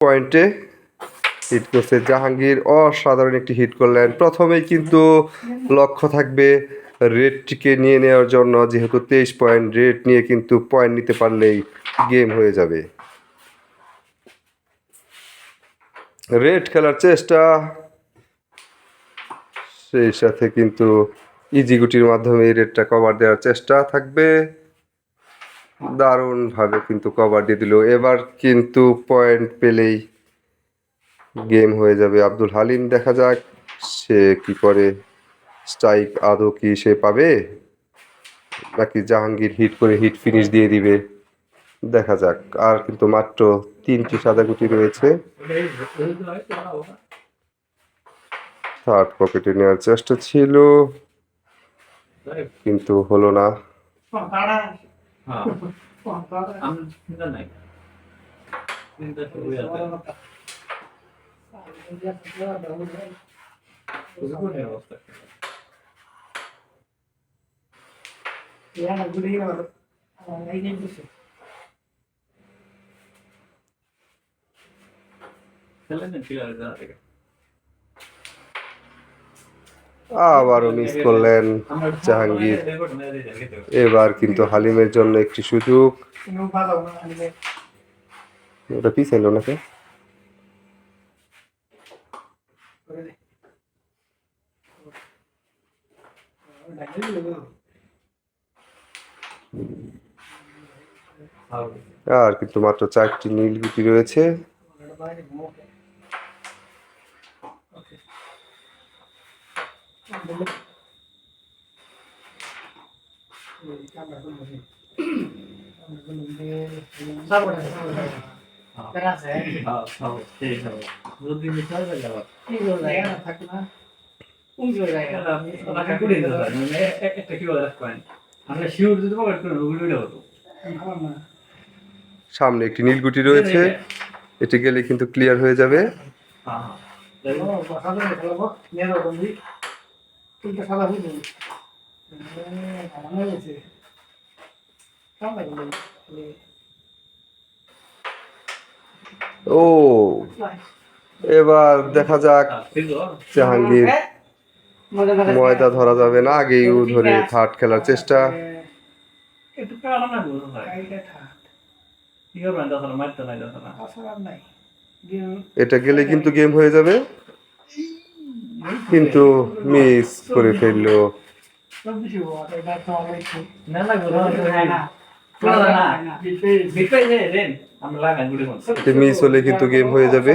পয়েন্টে হিট করছে জাহাঙ্গীর, অসাধারণ একটি হিট করলেন। প্রথমেই কিন্তু লক্ষ্য থাকবে রেডটিকে নিয়ে নেওয়ার জন্য, যেহেতু 23 পয়েন্ট, রেড নিয়ে কিন্তু পয়েন্ট নিতে পারলেই গেম হয়ে যাবে। রেড খেলার চেষ্টা, সেই সাথে কিন্তু ইজি গুটির মাধ্যমে রেডটা কভার দেওয়ার চেষ্টা থাকবে। দারুণভাবে কিন্তু কভার দিয়ে দিল। এবার কিন্তু পয়েন্ট পেলেই গেম হয়ে যাবে আব্দুল হালিম। দেখা যাক সে কি করে, স্ট্রাইক আদৌ কি সে পাবে নাকি জাহাঙ্গীর হিট করে হিট ফিনিশ দিয়ে দিবে, দেখা যাক। আর কিন্তু মাত্র 3টি সাদা গুটি রয়েছে। থার্ড পকেটে নেওয়ার চেষ্টা ছিল কিন্তু হলো না। আবারও মিস করলেন জাহাঙ্গীর। এবার কিন্তু হালিমের জন্য একটি সুযোগ। ওটা পিছাইল নাকি? আর কিন্তু মাত্র 4টি নীল গুটি রয়েছে। সামনে একটি নীল গুটি রয়েছে, এটি গেলে কিন্তু ক্লিয়ার হয়ে যাবে। ও এবার দেখা যাক জাহাঙ্গীর ময়দা ধরা যাবে না, আগেই ধরে থার্ড খেলার চেষ্টা। এটা গেলে কিন্তু গেম হয়ে যাবে, কিন্তু মিস করে ফেললো। মিস হলে কিন্তু গেম হয়ে যাবে।